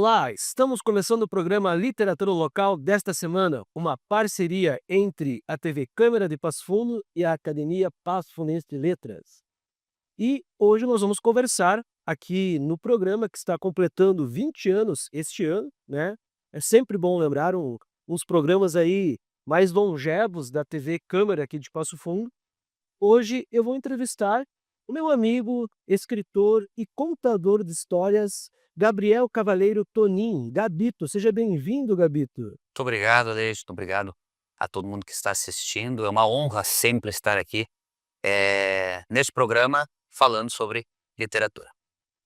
Olá, estamos começando o programa Literatura Local desta semana, uma parceria entre a TV Câmara de Passo Fundo e a Academia Passo Fundense de Letras. E hoje nós vamos conversar aqui no programa que está completando 20 anos este ano, né? É sempre bom lembrar uns programas aí mais longevos da TV Câmara aqui de Passo Fundo. Hoje eu vou entrevistar o meu amigo, escritor e contador de histórias, Gabriel Cavaleiro Tonin. Gabito, seja bem-vindo, Gabito. Muito obrigado, Aleixo. Muito obrigado a todo mundo que está assistindo. É uma honra sempre estar aqui, neste programa falando sobre literatura.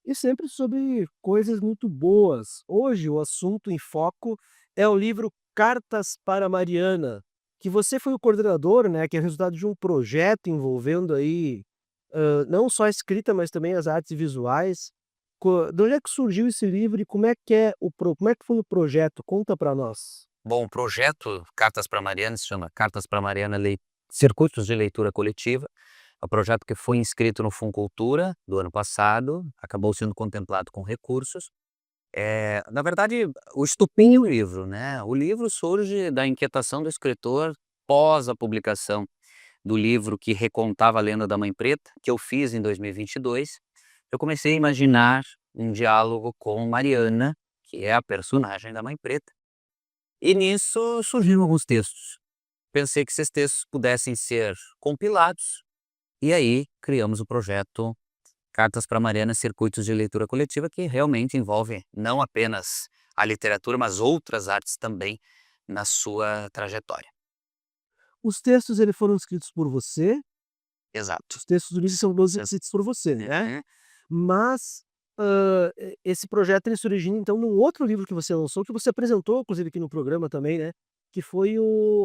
E sempre sobre coisas muito boas. Hoje o assunto em foco é o livro Cartas para Mariana, que você foi o coordenador, né, que é resultado de um projeto envolvendo aí, não só a escrita, mas também as artes visuais. De onde é que surgiu esse livro e como é que foi o projeto? Conta para nós. Bom, o projeto Cartas para Mariana se chama Cartas para Mariana Circuitos de Leitura Coletiva. É um projeto que foi inscrito no Funcultura do ano passado, acabou sendo contemplado com recursos. Na verdade, o estupim é o livro, né? O livro surge da inquietação do escritor pós a publicação do livro que recontava a lenda da Mãe Preta, que eu fiz em 2022. Eu comecei a imaginar um diálogo com Mariana, que é a personagem da Mãe Preta, e nisso surgiram alguns textos. Pensei que esses textos pudessem ser compilados, e aí criamos o projeto Cartas para Mariana, Circuitos de Leitura Coletiva, que realmente envolve não apenas a literatura, mas outras artes também na sua trajetória. Os textos eles foram escritos por você, Exato. os textos do livro são todos escritos por você, né? Uhum. Mas, esse projeto ele se origina então num outro livro que você lançou, que você apresentou inclusive aqui no programa também, né, que foi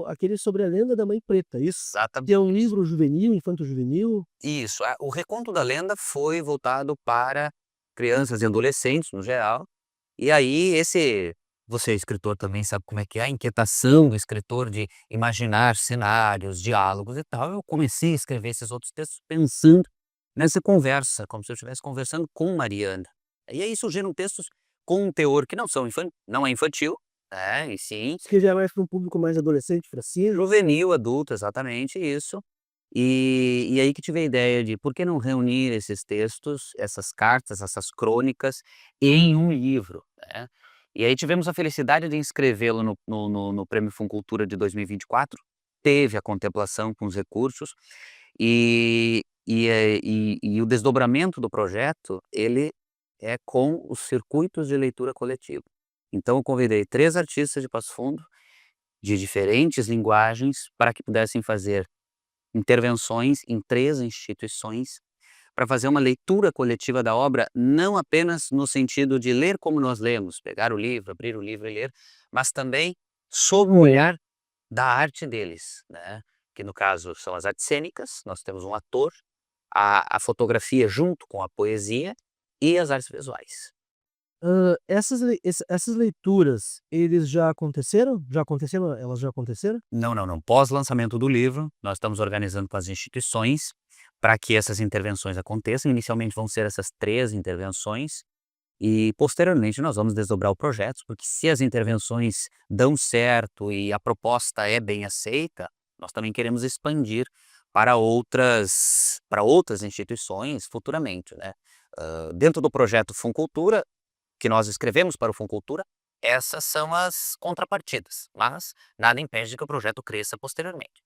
aquele sobre a lenda da Mãe Preta, isso? Que é um Exatamente. livro juvenil, infanto-juvenil? Isso, o reconto da lenda foi voltado para crianças e adolescentes no geral, e aí você escritor também sabe como é que é a inquietação do escritor de imaginar cenários, diálogos e tal. Eu comecei a escrever esses outros textos pensando nessa conversa, como se eu estivesse conversando com Mariana. E aí surgiram textos com um teor que não é infantil, né, e sim Isso que já é mais para um público mais adolescente, pra cima? juvenil, adulto, exatamente isso. E aí que tive a ideia de por que não reunir esses textos, essas cartas, essas crônicas em um livro, né. E aí tivemos a felicidade de inscrevê-lo no Prêmio Funcultura de 2024, teve a contemplação com os recursos, e o desdobramento do projeto, ele é com os circuitos de leitura coletiva. Então eu convidei 3 artistas de Passo Fundo, de diferentes linguagens, para que pudessem fazer intervenções em 3 instituições, para fazer uma leitura coletiva da obra, não apenas no sentido de ler como nós lemos, pegar o livro, abrir o livro e ler, mas também sob o olhar da arte deles, né, que no caso são as artes cênicas, nós temos um ator, a fotografia junto com a poesia e as artes visuais. Essas leituras, eles já aconteceram? Já aconteceram? Elas já aconteceram? Não, não, não. Pós-lançamento do livro, nós estamos organizando com as instituições para que essas intervenções aconteçam. Inicialmente vão ser essas 3 intervenções e posteriormente nós vamos desdobrar o projeto, porque se as intervenções dão certo e a proposta é bem aceita, nós também queremos expandir para outras instituições futuramente, né. Dentro do projeto Funcultura, que nós escrevemos para o Funcultura, essas são as contrapartidas, mas nada impede que o projeto cresça posteriormente.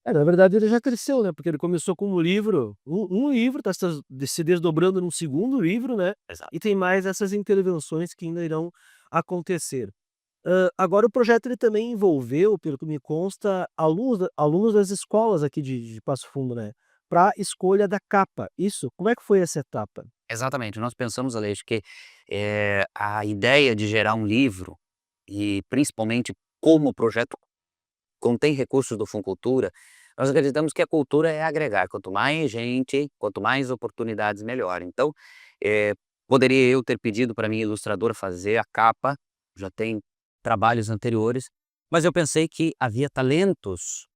Na verdade ele já cresceu, né, porque ele começou com um livro, um livro, tá se desdobrando num segundo livro, né, Exato. e tem mais essas intervenções que ainda irão acontecer. Agora o projeto ele também envolveu, pelo que me consta, alunos das escolas aqui de Passo Fundo, né, pra escolha da capa, isso? Como é que foi essa etapa? Exatamente, nós pensamos, Aleixo, que, a ideia de gerar um livro, e principalmente como o projeto contém recursos do Funcultura, nós acreditamos que a cultura é agregar, quanto mais gente, quanto mais oportunidades, melhor. Então, eh, poderia eu ter pedido para minha ilustradora fazer a capa, já tem trabalhos anteriores, mas eu pensei que há talentos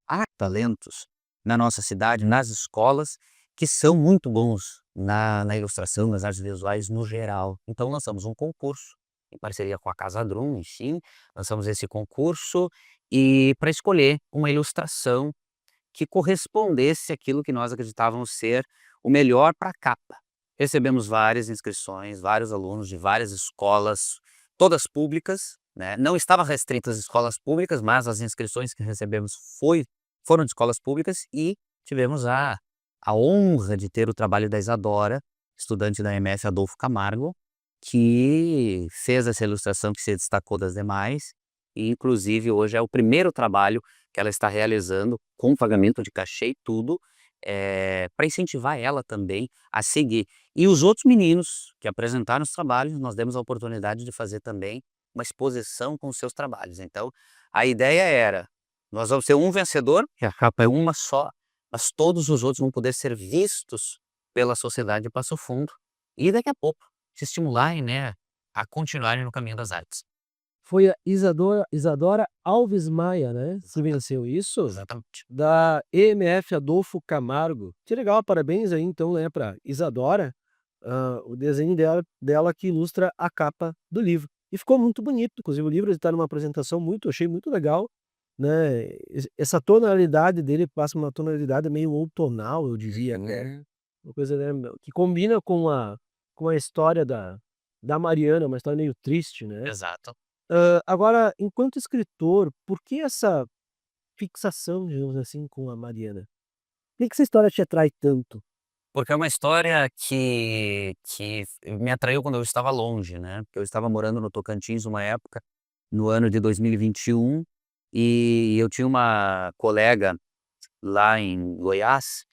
na nossa cidade, nas escolas, que são muito bons na ilustração, nas artes visuais no geral. Então lançamos um concurso em parceria com a Casa Drum, enfim, lançamos esse concurso e para escolher uma ilustração que correspondesse àquilo que nós acreditávamos ser o melhor para a capa. Recebemos várias inscrições, vários alunos de várias escolas, todas públicas, né? Não estava restrito às escolas públicas, mas as inscrições que recebemos foram de escolas públicas e tivemos a honra de ter o trabalho da Isadora, estudante da MS Adolfo Camargo, que fez essa ilustração que se destacou das demais e inclusive hoje é o primeiro trabalho que ela está realizando com pagamento de cachê e tudo, para incentivar ela também a seguir. E os outros meninos que apresentaram os trabalhos, nós demos a oportunidade de fazer também uma exposição com os seus trabalhos. Então, a ideia era, nós vamos ter um vencedor, que a capa é uma só, mas todos os outros vão poder ser vistos pela sociedade de Passo Fundo e daqui a pouco se estimularem, né, a continuarem no caminho das artes. Foi a Isadora Alves Maia, né, que venceu isso? Exatamente. Da EMF Adolfo Camargo. Que legal, parabéns aí então, né, pra Isadora, o desenho dela que ilustra a capa do livro. E ficou muito bonito, inclusive o livro está numa apresentação achei muito legal, né, essa tonalidade dele passa uma tonalidade meio outonal, eu diria até, uma coisa, né, que combina com a história da Mariana, uma história meio triste, né. Exato. Agora, enquanto escritor, por que essa fixação, digamos assim, com a Mariana? Por que essa história te atrai tanto? Porque é uma história que me atraiu quando eu estava longe, né, porque eu estava morando no Tocantins uma época, no ano de 2021, e eu tinha uma colega lá em Goiás,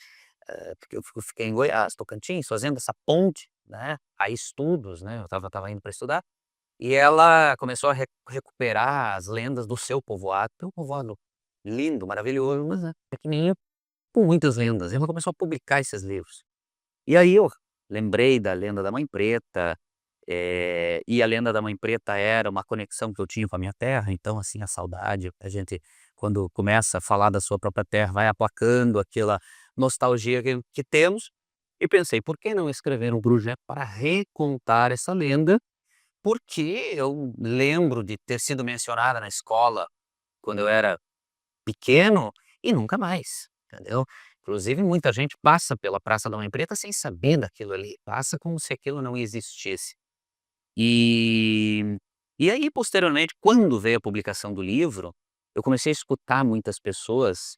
porque eu fiquei em Goiás, Tocantins, fazendo essa ponte, né, a estudos, né, eu estava indo para estudar, e ela começou a recuperar as lendas do seu povoado, que é um povoado lindo, maravilhoso, mas, né, pequenininho, com muitas lendas, e ela começou a publicar esses livros. E aí eu lembrei da lenda da Mãe Preta, e a lenda da Mãe Preta era uma conexão que eu tinha com a minha terra, então, assim, a saudade, a gente quando começa a falar da sua própria terra, vai aplacando aquela nostalgia que temos, e pensei: "Por que não escrever um projeto para recontar essa lenda?", porque eu lembro de ter sido mencionada na escola quando eu era pequeno e nunca mais, entendeu. Inclusive muita gente passa pela Praça da Mãe Preta sem saber daquilo ali, passa como se aquilo não existisse. E e aí posteriormente, quando veio a publicação do livro, eu comecei a escutar muitas pessoas,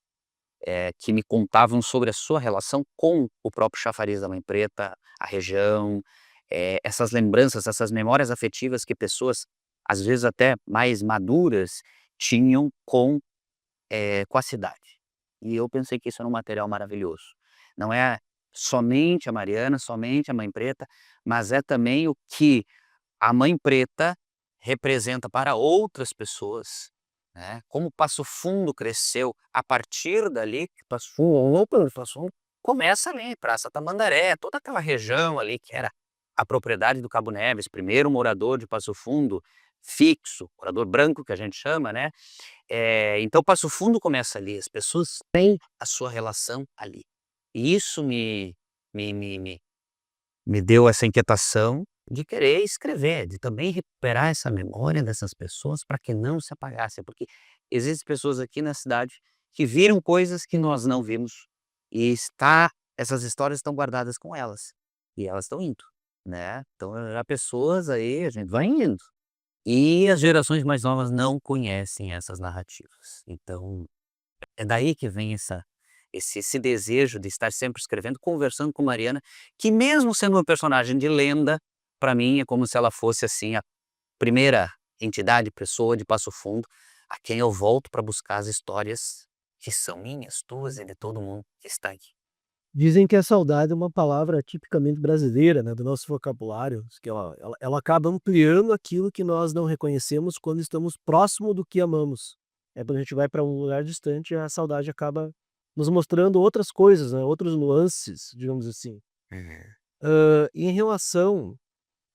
que me contavam sobre a sua relação com o próprio chafariz da Mãe Preta, a região, essas lembranças, essas memórias afetivas que pessoas, às vezes até mais maduras, tinham com a cidade. E eu pensei que isso era um material maravilhoso. Não é somente a Mariana, somente a Mãe Preta, mas é também o que a Mãe Preta representa para outras pessoas, né. Como Passo Fundo cresceu a partir dali, que Passo Fundo, o núcleo de Passo Fundo começa ali, Praça Tamandaré, toda aquela região ali que era a propriedade do Cabo Neves, primeiro morador de Passo Fundo fixo, morador branco que a gente chama, né. Então Passo Fundo começa ali, as pessoas têm a sua relação ali. E isso me me me me deu essa inquietação de querer escrever, de também recuperar essa memória dessas pessoas para que não se apagasse, porque existem pessoas aqui na cidade que viram coisas que nós não vimos, e essas histórias estão guardadas com elas, e elas estão indo, né. Então há pessoas aí, a gente vai indo. E as gerações mais novas não conhecem essas narrativas. Então, é daí que vem esse desejo de estar sempre escrevendo, conversando com Mariana, que mesmo sendo uma personagem de lenda, para mim é como se ela fosse, assim, a primeira entidade, pessoa de Passo Fundo, a quem eu volto para buscar as histórias que são minhas, tuas e de todo mundo que está aqui. Dizem que a saudade é uma palavra tipicamente brasileira, né, do nosso vocabulário, que ela acaba ampliando aquilo que nós não reconhecemos quando estamos próximo do que amamos. Quando a gente vai para um lugar distante, a saudade acaba nos mostrando outras coisas, né, outros nuances, digamos assim. Uhum. Em relação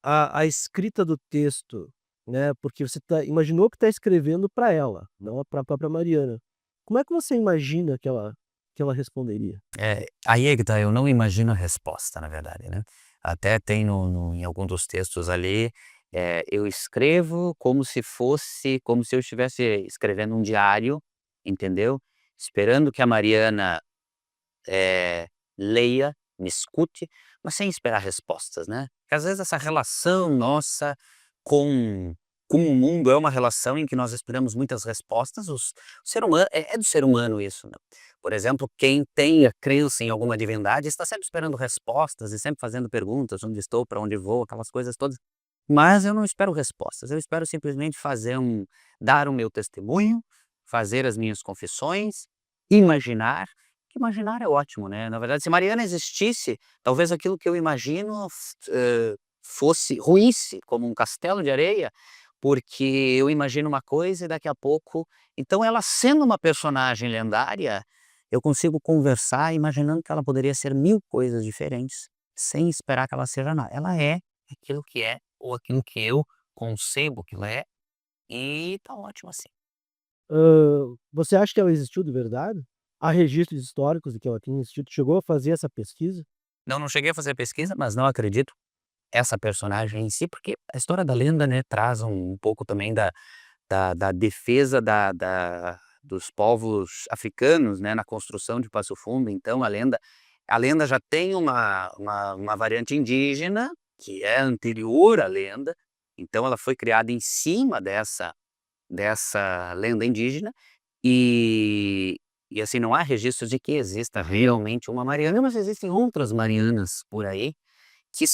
à escrita do texto, né, porque você imaginou que está escrevendo para ela, não para a própria Mariana. Como é que você imagina que ela responderia? Aí é que tá, eu não imagino a resposta, na verdade, né. Até tem em algum dos textos ali, Eu escrevo como se eu estivesse escrevendo um diário, entendeu? Esperando que a Mariana, leia, me escute, mas sem esperar respostas, né. Porque às vezes essa relação nossa com o mundo é uma relação em que nós esperamos muitas respostas, o ser humano é do ser humano isso, né. Por exemplo, quem tem a crença em alguma divindade está sempre esperando respostas e sempre fazendo perguntas: "Onde estou? Para onde vou?", aquelas coisas todas. Mas eu não espero respostas, eu espero simplesmente dar o meu testemunho, fazer as minhas confissões, imaginar, que imaginar é ótimo, né, na verdade se Mariana existisse, talvez aquilo que eu imagino ruísse como um castelo de areia, porque eu imagino uma coisa e daqui a pouco então ela sendo uma personagem lendária, eu consigo conversar imaginando que ela poderia ser 1000 coisas diferentes, sem esperar que ela seja nada. Ela é aquilo que é, ou aquilo que eu concebo que ela é, e tá ótimo assim. Você acha que ela existiu de verdade? Há registros históricos de que ela tinha existido? Chegou a fazer essa pesquisa? Não cheguei a fazer pesquisa, mas não acredito essa personagem em si, porque a história da lenda, né, traz um pouco também da defesa dos povos africanos, né, na construção de Passo Fundo, então a lenda já tem uma variante indígena, que é anterior à lenda, então ela foi criada em cima dessa lenda indígena, e assim, não há registros de que exista realmente uma Mariana, mas existem outras Marianas por aí, que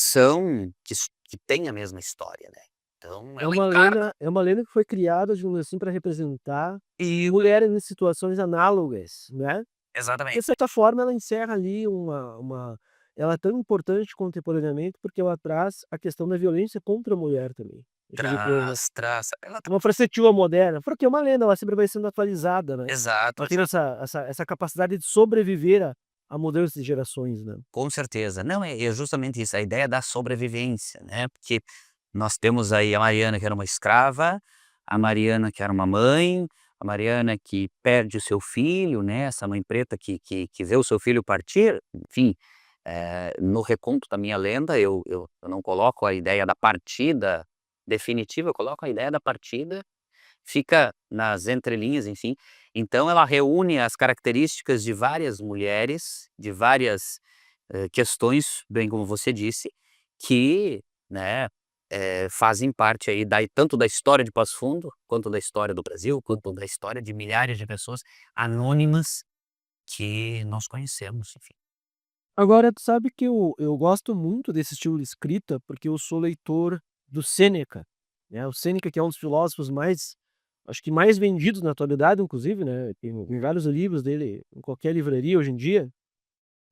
têm a mesma história, né. Então ela encarna É uma lenda que foi criada, digamos assim, para representar e mulheres em situações análogas, né. De exatamente. certa forma ela encerra ali uma ela é tão importante contemporaneamente, porque ela traz a questão da violência contra a mulher também. Deixa eu ver que eu Traz, ela uma perspectiva moderna, porque é uma lenda, ela sempre vai sendo atualizada, né. exato, Ela tem essa capacidade de sobreviver a mudanças de gerações, né. com certeza. Não, é justamente isso, a ideia da sobrevivência, né, porque nós temos aí a Mariana que era uma escrava, a Mariana que era uma mãe, a Mariana que perde o seu filho, né, essa mãe preta que vê o seu filho partir, enfim, no reconto da minha lenda eu não coloco a ideia da partida definitiva, eu coloco a ideia da partida, fica nas entrelinhas, enfim. Então ela reúne as características de várias mulheres, de várias, questões, bem como você disse, que, né, fazem parte aí tanto da história de Passo Fundo, quanto da história do Brasil, quanto da história de milhares de pessoas anônimas que nós conhecemos, enfim. Agora tu sabe que eu gosto muito desse estilo de escrita, porque eu sou leitor do Sêneca, né, o Sêneca que é um dos filósofos mais acho que mais vendidos na atualidade inclusive, né, tem vários livros dele em qualquer livraria hoje em dia,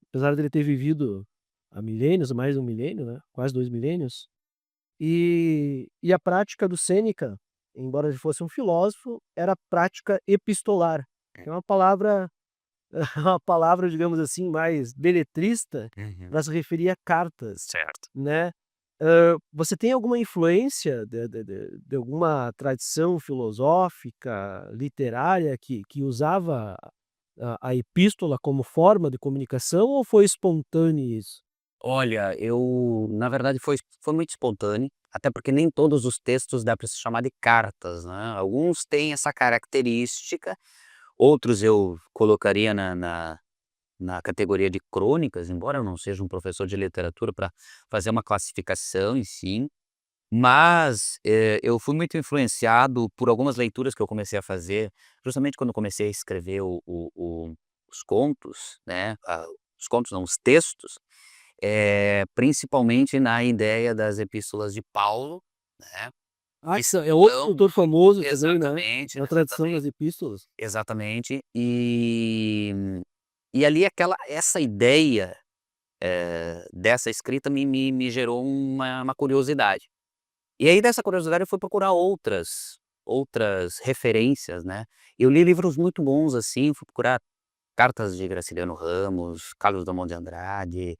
apesar dele ter vivido há milênios, mais de 1 milênio, né, quase 2 milênios, e a prática do Sêneca, embora ele fosse um filósofo, era prática epistolar, que é uma palavra uma palavra, digamos assim, mais beletrista Uhum. para se referir a cartas, Certo. né. Você tem alguma influência de alguma tradição filosófica, literária que usava a epístola como forma de comunicação ou foi espontâneo isso? Olha, na verdade foi muito espontâneo, até porque nem todos os textos dá para se chamar de cartas, né, alguns têm essa característica, outros eu colocaria na categoria de crônicas, embora eu não seja um professor de literatura para fazer uma classificação em si, mas, eu fui muito influenciado por algumas leituras que eu comecei a fazer, justamente quando eu comecei a escrever os contos, né, os contos não, os textos, principalmente na ideia das epístolas de Paulo, né, Ah, que que é outro são autor famoso também, né, exatamente, na tradição exatamente, das epístolas. exatamente. E ali essa ideia, dessa escrita me gerou uma curiosidade. E aí dessa curiosidade eu fui procurar outras referências, né. Eu li livros muito bons, assim, fui procurar cartas de Graciliano Ramos, Carlos Drummond de Andrade,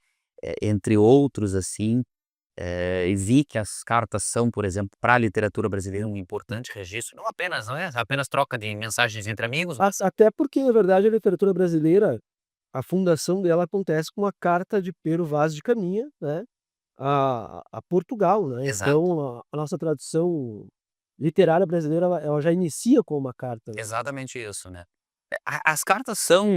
entre outros, assim, e vi que as cartas são, por exemplo, para a literatura brasileira um importante registro, não é apenas troca de mensagens entre amigos. Até porque, na verdade, a literatura brasileira, a fundação dela acontece com a carta de Pero Vaz de Caminha, né. a Portugal, né, Exato, então a nossa tradição literária brasileira ela já inicia com uma carta, né. exatamente isso, né. As cartas são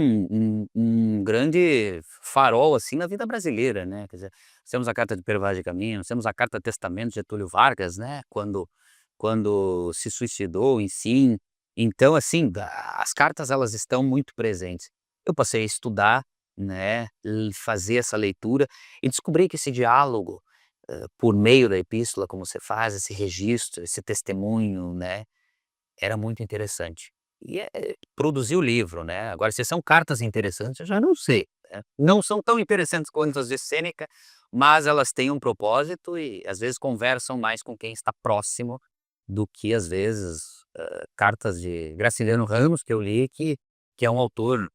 um grande farol, assim, na vida brasileira, né, quer dizer, temos a carta de Pervaz de Caminhos, temos a carta testamento de Getúlio Vargas, né, quando se suicidou, enfim. Então, assim, as cartas elas estão muito presentes. Eu passei a estudar, né, fazer essa leitura e descobri que esse diálogo, por meio da epístola, como você faz, esse registro, esse testemunho, né, era muito interessante. E, produzir o livro, né. Agora se são cartas interessantes eu já não sei, né. Não são tão interessantes quanto as de Sêneca, mas elas têm um propósito e às vezes conversam mais com quem está próximo, do que às vezes, cartas de Graciliano Ramos que eu li que é um autor,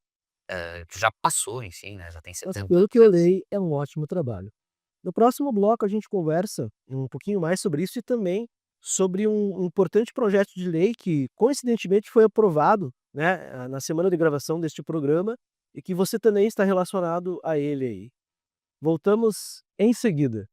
que já passou, enfim, né, já tem Mas 70 pelo que eu anos. leio, é um ótimo trabalho. No próximo bloco a gente conversa um pouquinho mais sobre isso e também sobre um importante projeto de lei que coincidentemente foi aprovado, né, na semana de gravação deste programa e que você também está relacionado a ele aí. Voltamos em seguida.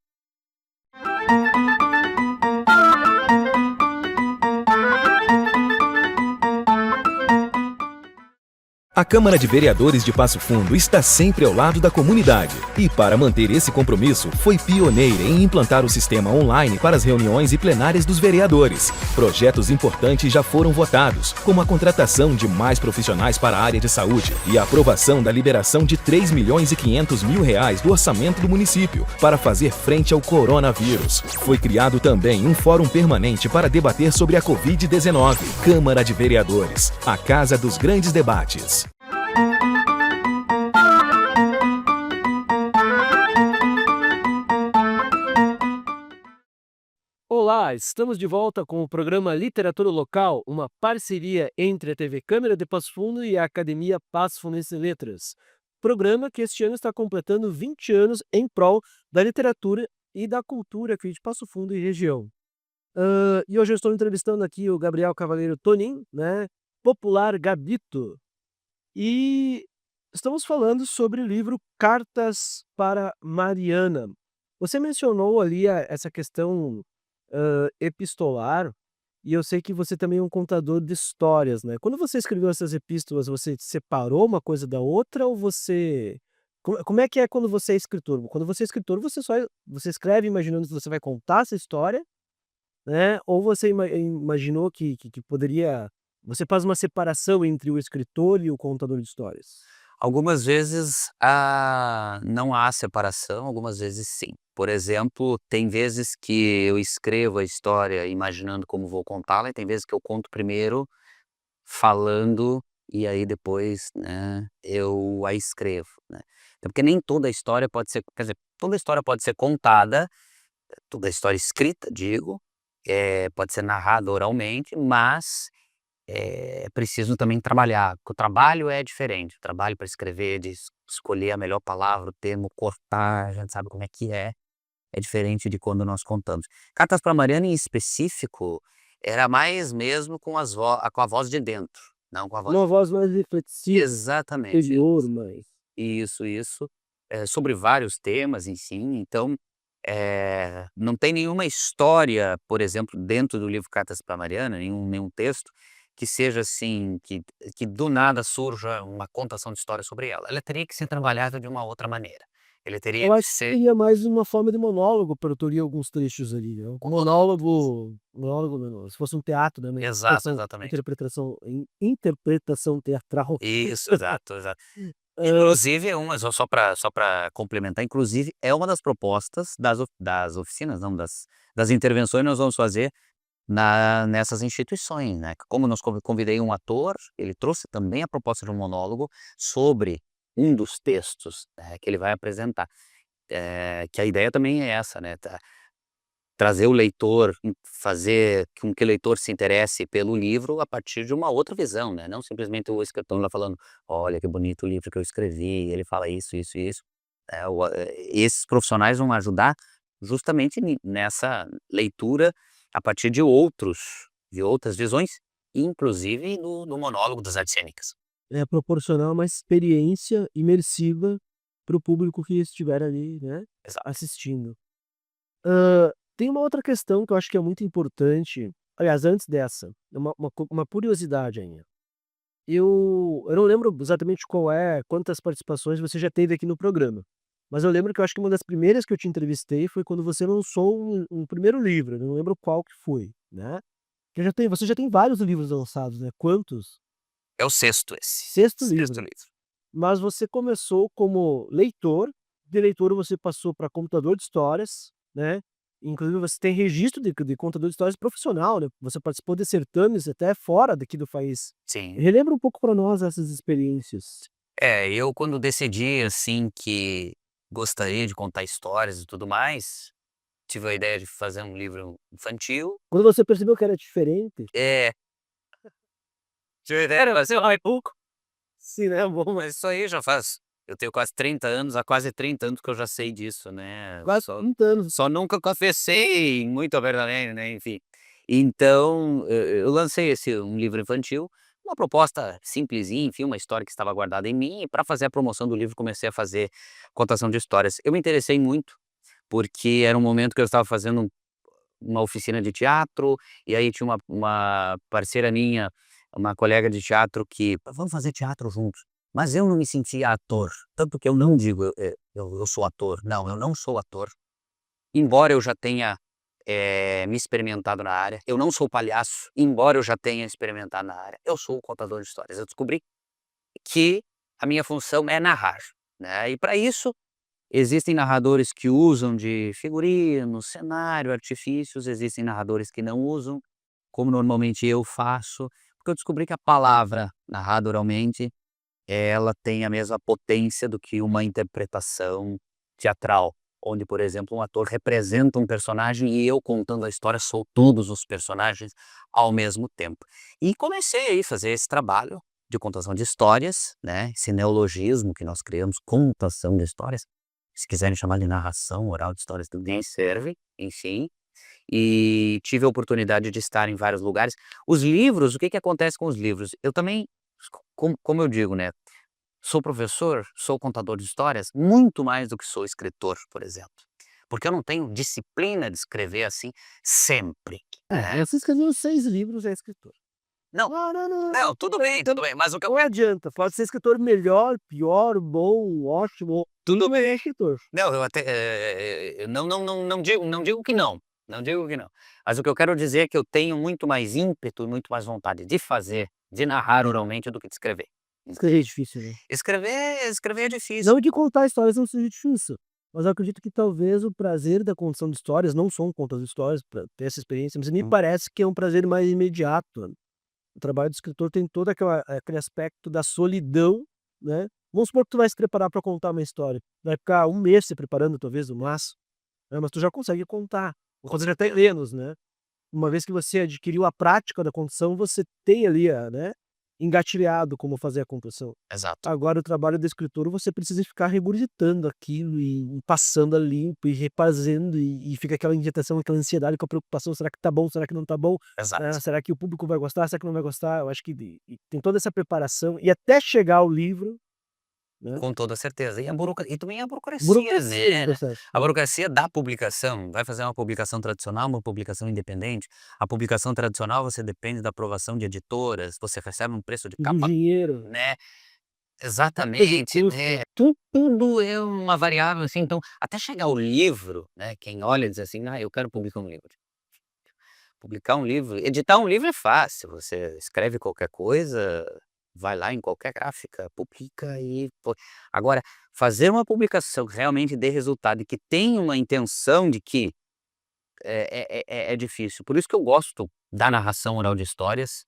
A Câmara de Vereadores de Passo Fundo está sempre ao lado da comunidade e, para manter esse compromisso, foi pioneira em implantar o sistema online para as reuniões e plenárias dos vereadores. Projetos importantes já foram votados, como a contratação de mais profissionais para a área de saúde e a aprovação da liberação de R$ 3.500.000 do orçamento do município para fazer frente ao coronavírus. Foi criado também um fórum permanente para debater sobre a Covid-19. Câmara de Vereadores, a casa dos grandes debates. Olá, estamos de volta com o programa Literatura Local, uma parceria entre a TV Câmara de Passo Fundo e a Academia Passo Fundense de Letras. Programa que este ano está completando 20 anos em prol da literatura e da cultura aqui de Passo Fundo e região. E hoje eu estou entrevistando aqui o Gabriel Cavaleiro Tonin, né, popular Gabito, e estamos falando sobre o livro Cartas para Mariana. Você mencionou ali essa questão epistolar, e eu sei que você também é um contador de histórias, né. Quando você escreveu essas epístolas, você separou uma coisa da outra ou você como é que é quando você é escritor? Quando você é escritor, você escreve imaginando que você vai contar essa história, né, ou você imaginou que poderia você faz uma separação entre o escritor e o contador de histórias? Algumas vezes, não há separação, algumas vezes sim. Por exemplo, tem vezes que eu escrevo a história imaginando como vou contá-la e tem vezes que eu conto primeiro falando e aí depois, né, eu a escrevo, né. Então porque nem toda a história pode ser quer dizer, toda a história pode ser contada, toda a história escrita digo, pode ser narrada oralmente, mas é preciso também trabalhar, porque o trabalho é diferente, o trabalho para escrever, de escolher a melhor palavra, o termo, cortar, a gente sabe como é diferente de quando nós contamos. Cartas para Mariana em específico, era mais mesmo com a voz de dentro, não com a voz Uma voz mais reflexiva, exatamente, interior, mais isso, sobre vários temas, enfim, então, não tem nenhuma história, por exemplo, dentro do livro Cartas para Mariana, nenhum texto, que seja assim, que do nada surja uma contação de história sobre ela. Ela teria que ser trabalhada de uma outra maneira. Ele teria eu que acho que ser seria mais uma forma de monólogo, pelo que eu li alguns trechos ali, né, um monólogo não, se fosse um teatro, né, uma exato, exatamente. interpretação teatral. Isso, exato. Hã, Inclusive só para complementar, inclusive é uma das propostas das oficinas, não, das intervenções que nós vamos fazer nessas instituições, né, como nós convidei um ator, ele trouxe também a proposta de um monólogo sobre um dos textos, que ele vai apresentar. Que a ideia também é essa, né, trazer o leitor, fazer com que o leitor se interesse pelo livro a partir de uma outra visão, né, não simplesmente o escritor lá falando: "Olha que bonito o livro que eu escrevi, ele fala isso". Esses profissionais vão ajudar justamente nessa leitura a partir de outras visões, inclusive no monólogo das artes cênicas. proporcionar uma experiência imersiva para o público que estiver ali, né, Exato. assistindo. Tem uma outra questão que eu acho que é muito importante, aliás, antes dessa, uma curiosidade ainda. Eu não lembro exatamente quantas participações você já teve aqui no programa, mas eu lembro que eu acho que uma das primeiras que eu te entrevistei foi quando você lançou um primeiro livro, eu não lembro qual que foi, né. Que você já tem vários livros lançados, né, quantos? É o sexto esse. Sexto Sexto livro. livro. Mas você começou como leitor, de leitor você passou para contador de histórias, né, inclusive você tem registro de contador de histórias profissional, né, você participou de certames até fora daqui do país. Sim. Relembra um pouco para nós essas experiências. Eu quando decidi, assim, que gostaria de contar histórias e tudo mais, tive a ideia de fazer um livro infantil. Quando você percebeu que era diferente. É, tive a ideia de fazer um e-book, Sim, né, bom, mas isso aí já faz eu tenho quase 30 anos, há quase 30 anos que eu já sei disso, né, quase 30 anos. só nunca confessei muito abertamente, né, enfim. Então, eu lancei um livro infantil, uma proposta simplesinha, enfim, uma história que estava guardada em mim, e para fazer a promoção do livro comecei a fazer contação de histórias. Eu me interessei muito, porque era um momento que eu estava fazendo uma oficina de teatro, e aí tinha uma parceira minha, uma colega de teatro que: "Vamos fazer teatro juntos", mas eu não me sentia ator, tanto que eu não digo eu sou ator, não, eu não sou ator, embora eu já tenha, me experimentado na área, eu não sou palhaço, embora eu já tenha experimentado na área, eu sou o contador de histórias. Eu descobri que a minha função é narrar, né, e para isso existem narradores que usam de figurino, cenário, artifícios, existem narradores que não usam, como normalmente eu faço, porque eu descobri que a palavra narrada oralmente, ela tem a mesma potência do que uma interpretação teatral, onde, por exemplo, um ator representa um personagem e eu contando a história sou todos os personagens ao mesmo tempo. E comecei aí fazer esse trabalho de contação de histórias, né, esse neologismo que nós criamos, contação de histórias, se quiserem chamar de narração oral de histórias também serve, enfim. E tive a oportunidade de estar em vários lugares. Os livros, o que que acontece com os livros? Eu também, como eu digo, né, sou professor, sou contador de histórias, muito mais do que sou escritor, por exemplo. Porque eu não tenho disciplina de escrever assim sempre, né. Você escreveu 6 livros, é escritor. Não, Não, não, não, não, tudo bem, mas o que eu não adianta, pode ser escritor melhor, pior, bom, ótimo, tudo é bem. escritor. Não, eu até, não digo que não, não digo que não. Mas o que eu quero dizer é que eu tenho muito mais ímpeto e muito mais vontade de fazer, de narrar oralmente do que de escrever. Escrever é difícil, né. Escrever é difícil. Não de contar histórias não seja difícil, mas eu acredito que talvez o prazer da contação de histórias, não sou um contador de histórias pra ter essa experiência, mas me Hum, parece que é um prazer mais imediato. O trabalho do escritor tem todo aquele aspecto da solidão, né. Vamos supor que tu vai se preparar para contar uma história, vai ficar um mês se preparando talvez no máximo, né, mas tu já consegue contar, ou com quando já tem certeza. menos, né. Uma vez que você adquiriu a prática da condução, você tem ali né, engatilhado como fazer a condução. Exato, Agora o trabalho do escritor você precisa ficar regurgitando aquilo e passando a limpo e refazendo e fica aquela inquietação, aquela ansiedade com a preocupação, será que tá bom, será que não tá bom, exato. será que o público vai gostar, será que não vai gostar? Eu acho que tem toda essa preparação e até chegar ao livro, né, Com toda certeza. E também a burocracia, burocracia no né. processo, A né. burocracia da publicação, vai fazer uma publicação tradicional, uma publicação independente. A publicação tradicional você depende da aprovação de editoras, você recebe um preço de Do capa, dinheiro, né. do Exatamente, custo. né. Tudo é uma variável, assim, então até chegar o livro, né, quem olha e diz assim: "Ah, eu quero publicar um livro". Publicar um livro editar um livro é fácil, você escreve qualquer coisa, vai lá em qualquer gráfica, publica e pô agora, fazer uma publicação que realmente dê resultado e que tenha uma intenção de que é difícil. Por isso que eu gosto da narração oral de histórias,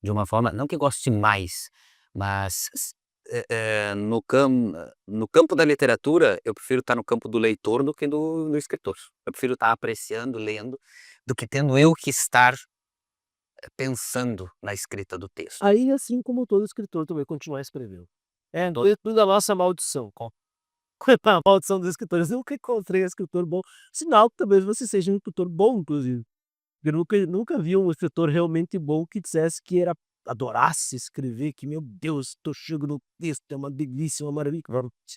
de uma forma não que goste mais, mas no campo da literatura, eu prefiro estar no campo do leitor do que do escritor. Eu prefiro estar apreciando, lendo, do que tendo eu que estar pensando na escrita do texto. Aí, assim como todo escritor também continuar escrevendo. É, To dentro da nossa maldição. A maldição dos escritores, eu nunca encontrei escritor bom, sinal que talvez você seja um escritor bom inclusive. Eu nunca vi um escritor realmente bom que dissesse que era adorasse escrever, que, meu Deus, tô chego no texto, é uma delícia, uma maravilha.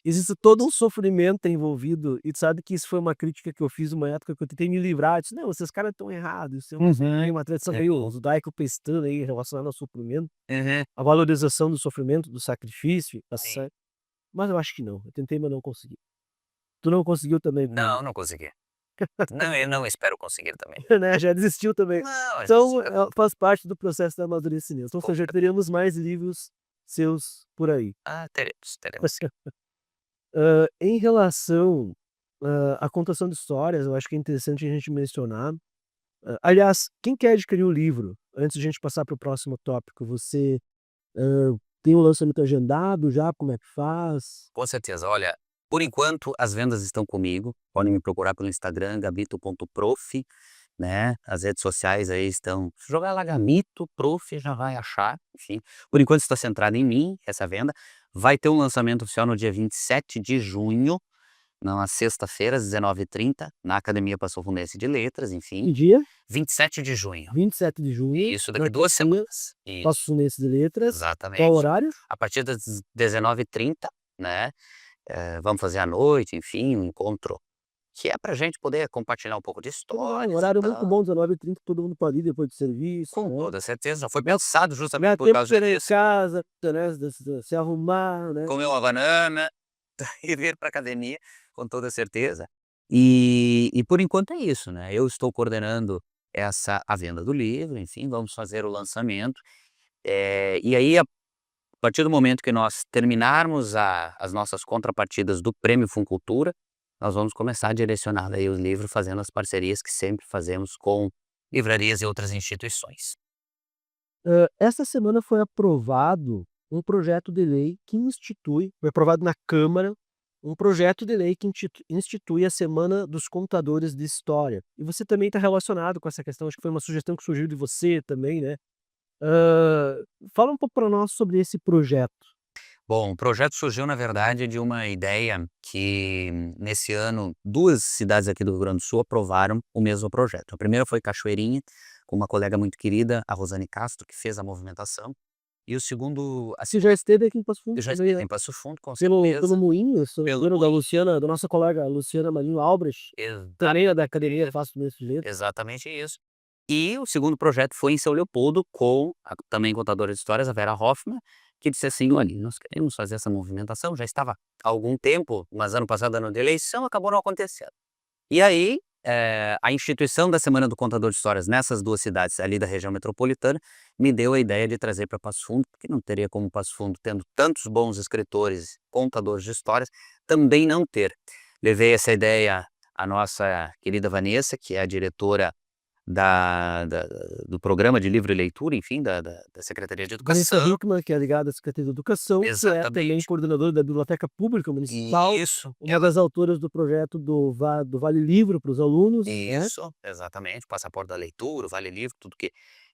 Existe todo um sofrimento envolvido, e tu sabe que isso foi uma crítica que eu fiz uma época que eu tentei me livrar. Eu disse: "Não, esses caras estão errados, isso tem uma tradição meio judaico-cristã aí relacionada ao sofrimento, Uhum. a valorização do sofrimento, do sacrifício, tá Sim. certo". Mas eu acho que não, eu tentei, mas não consegui. Tu não conseguiu também, Não, não consegui. Não, eu não espero conseguir também. né, já desistiu também. Não, Então, faz parte do processo do amadurecimento. Ou com seja, teremos mais livros seus por aí. teremos sim. Em relação, à contação de histórias, eu acho que é interessante a gente mencionar, aliás, quem quer adquirir o livro, antes de a gente passar para o próximo tópico, você, tem o lançamento agendado já, como é que faz? Com certeza. Olha, por enquanto as vendas estão comigo, podem me procurar pelo Instagram, gabito.prof, né, as redes sociais aí estão, se jogar lá Gamito Prof já vai achar, enfim. Por enquanto está centrada em mim, essa venda. Vai ter um lançamento oficial no dia 27 de junho, na sexta-feira, às 19h30, na Academia Passo Fundense de Letras, enfim. Que dia? 27 de junho. 27 de junho, Isso, na daqui 2 Academia semanas. Passo Isso, Fundense de Letras. Qual exatamente. horário? A partir das 19h30, né, vamos fazer à noite, enfim, um encontro que é pra gente poder compartilhar um pouco de Um histórias e horário muito tal. bom, 19h30, todo mundo pode ir depois do serviço, Com né. toda certeza, já foi pensado justamente Ganhar por tempo causa pra ir em disso. casa, né, se arrumar, né. Comer uma banana e vir pra academia, com toda certeza. E por enquanto é isso, né, eu estou coordenando a venda do livro, enfim, vamos fazer o lançamento, e aí a partir do momento que nós terminarmos as nossas contrapartidas do Prêmio Funcultura, nós vamos começar a direcionar daí o livro fazendo as parcerias que sempre fazemos com livrarias e outras instituições. Essa semana foi aprovado um projeto de lei que foi aprovado na Câmara, um projeto de lei que institui a Semana dos Contadores de História. E você também está relacionado com essa questão, acho que foi uma sugestão que surgiu de você também, né. Hã, Fala um pouco para nós sobre esse projeto. Bom, o projeto surgiu, na verdade, de uma ideia que, nesse ano, 2 cidades aqui do Rio Grande do Sul aprovaram o mesmo projeto. A primeira foi Cachoeirinha, com uma colega muito querida, a Rosane Castro, que fez a movimentação. E o segundo, Você já esteve aqui em Passo Fundo eu já também, estive né? em Passo Fundo, com Pelo certeza, Moinho, se não me pelo engano, da nossa colega Luciana Marinho Albrecht, exa também é da Academia Passo Fundo de Letras. exatamente isso. E o segundo projeto foi em São Leopoldo, com a também contadora de histórias, a Vera Hoffmann, que disse assim: "Olha, nós queremos fazer essa movimentação", já estava há algum tempo, mas ano passado, ano de eleição, acabou não acontecendo. E aí, a instituição da Semana do Contador de Histórias nessas 2 cidades ali da região metropolitana, me deu a ideia de trazer para Passo Fundo, porque não teria como Passo Fundo, tendo tantos bons escritores, contadores de histórias, também não ter. Levei essa ideia à nossa querida Vanessa, que é a diretora da do programa de livro e leitura, enfim, da Secretaria de Vanessa Educação. Hickman, que é ligada à Secretaria de Educação, que é também Exatamente. coordenadora da Biblioteca Pública Municipal, Isso, uma das autoras do projeto do Vale Livro para os alunos, né. isso, exatamente, passaporte da leitura, o Vale Livro, tudo que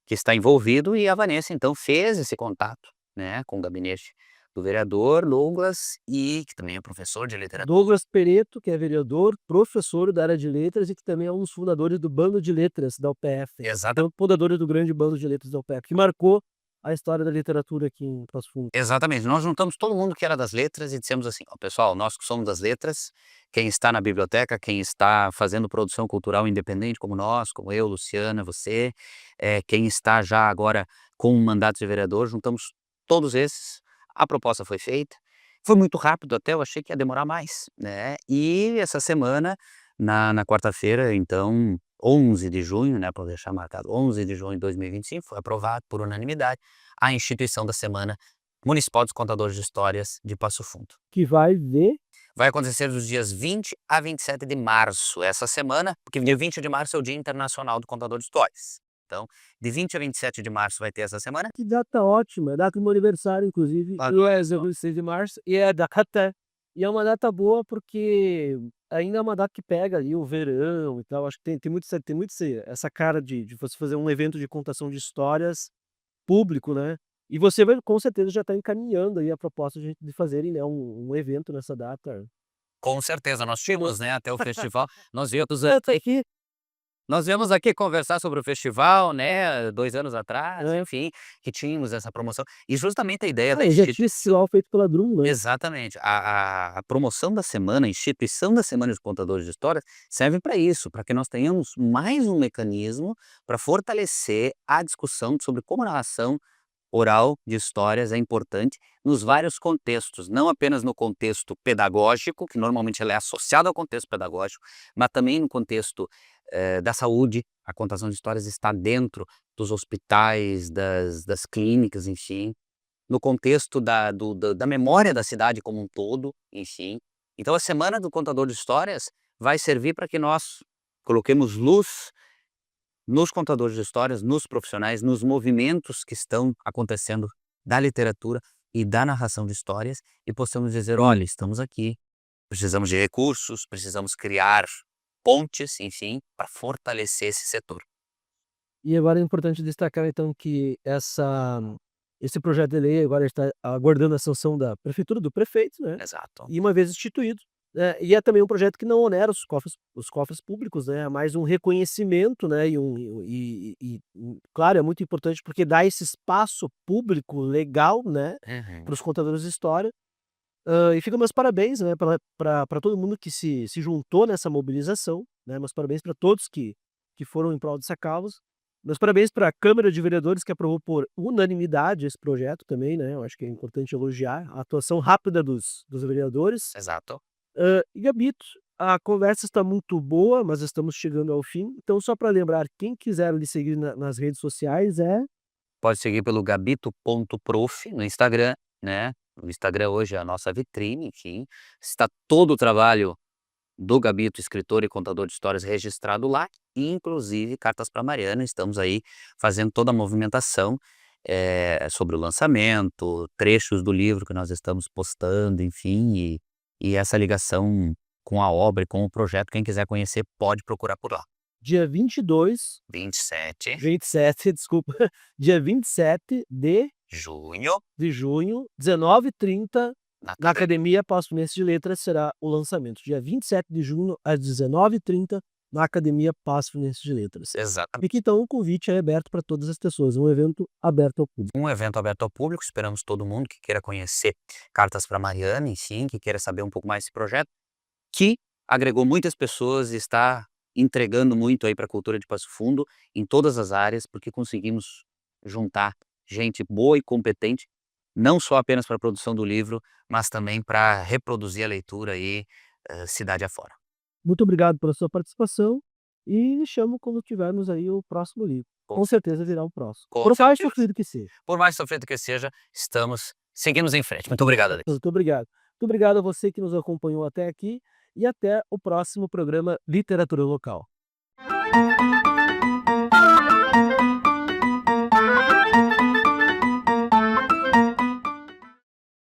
está envolvido, e a Vanessa então fez esse contato, né, com o gabinete do vereador Douglas, e que também é professor de literatura. Douglas Pereto, que é vereador, professor da área de letras e que também é um dos fundadores do Bando de Letras da UPF, Exata então fundadores do grande Bando de Letras da UPF, que marcou a história da literatura aqui em Passo Fundo. Exatamente, nós juntamos todo mundo que era das letras e dissemos assim: "Ó pessoal, nós que somos das letras, quem está na biblioteca, quem está fazendo produção cultural independente como nós, como eu, Luciana, você, quem está já agora com um mandato de vereador, juntamos todos esses, a proposta foi feita, foi muito rápido até, eu achei que ia demorar mais, né, e essa semana, na quarta-feira, então, 11 de junho, né, para deixar marcado, 11 de junho de 2025, foi aprovado por unanimidade a instituição da Semana Municipal dos Contadores de Histórias de Passo Fundo. Que vai ver Vai acontecer dos dias 20 a 27 de março, essa semana, porque dia 20 de março é o Dia Internacional do Contador de Histórias. Então, de 20 a 27 de março vai ter essa semana. que data ótima, é data do meu aniversário inclusive, Ah, eu é 6 de março, e é da Caté. E é uma data boa porque ainda é uma data que pega ali o verão e tal, acho que tem muito essa cara de você fazer um evento de contação de histórias público, né. E você vai com certeza já está encaminhando aí a proposta de fazerem, né, um evento nessa data. com certeza, nós tínhamos, né, até o festival, nós íamos Tanto é que Nós viemos aqui conversar sobre o festival, né, 2 anos atrás, enfim, que tínhamos essa promoção. E justamente a ideia da já tinha esse festival feito pela Drum, né? Exatamente. A promoção da semana, a instituição da Semana dos Contadores de Histórias serve para isso, para que nós tenhamos mais um mecanismo para fortalecer a discussão sobre como a narração oral de histórias é importante nos vários contextos, não apenas no contexto pedagógico, que normalmente ela é associada ao contexto pedagógico, mas também no contexto da saúde. A contação de histórias está dentro dos hospitais, das clínicas, enfim, no contexto da memória da cidade como um todo, enfim. Então a Semana do Contador de Histórias vai servir para que nós coloquemos luz nos contadores de histórias, nos profissionais, nos movimentos que estão acontecendo da literatura e da narração de histórias e possamos dizer, olha, estamos aqui, precisamos de recursos, precisamos criar pontes, enfim, para fortalecer esse setor. E agora é importante destacar então que esse projeto de lei agora está aguardando a sanção da prefeitura, do prefeito, né, Exato. e uma vez instituído, e é também um projeto que não onera os cofres públicos, né, é mais um reconhecimento, né, claro, é muito importante porque dá esse espaço público legal, né, Uhum. para os contadores de história. E fica meus parabéns, né, para todo mundo que se juntou nessa mobilização, né, meus parabéns para todos que foram em prol dessa causa. Meus parabéns para a Câmara de Vereadores que aprovou por unanimidade esse projeto também, né, eu acho que é importante elogiar a atuação rápida dos vereadores. Exato. E Gabito, a conversa está muito boa, mas estamos chegando ao fim, então só para lembrar, quem quiser lhe seguir nas redes sociais Pode seguir pelo gabito.prof no Instagram, né? O Instagram hoje é a nossa vitrine, enfim. Está todo o trabalho do Gabito, escritor e contador de histórias, registrado lá, inclusive Cartas para Mariana. Estamos aí fazendo toda a movimentação sobre o lançamento, trechos do livro que nós estamos postando, enfim, e essa ligação com a obra e com o projeto. Quem quiser conhecer pode procurar por lá. dia 27, desculpa, dia 27 de junho, 19h30, na Academia Passo Fluminense de Letras será o lançamento. Dia 27 de junho, às 19h30, na Academia Passo Fluminense de Letras. Exatamente. Fica então o convite é aberto para todas as pessoas, um evento aberto ao público. Um evento aberto ao público, esperamos todo mundo que queira conhecer Cartas para Mariana, enfim, que queira saber um pouco mais desse projeto, que agregou muitas pessoas e está entregando muito aí para a cultura de Passo Fundo em todas as áreas, porque conseguimos juntar gente boa e competente, não só apenas para a produção do livro, mas também para reproduzir a leitura aí cidade afora. Muito obrigado pela sua participação e lhe chamo quando tivermos aí o próximo livro. Com certeza virá o próximo. Com Por mais certeza. sofrido que seja. Por mais sofrido que seja, seguimos em frente. Muito obrigado, Alex. Muito obrigado. Muito obrigado a você que nos acompanhou até aqui e até o próximo programa Literatura Local.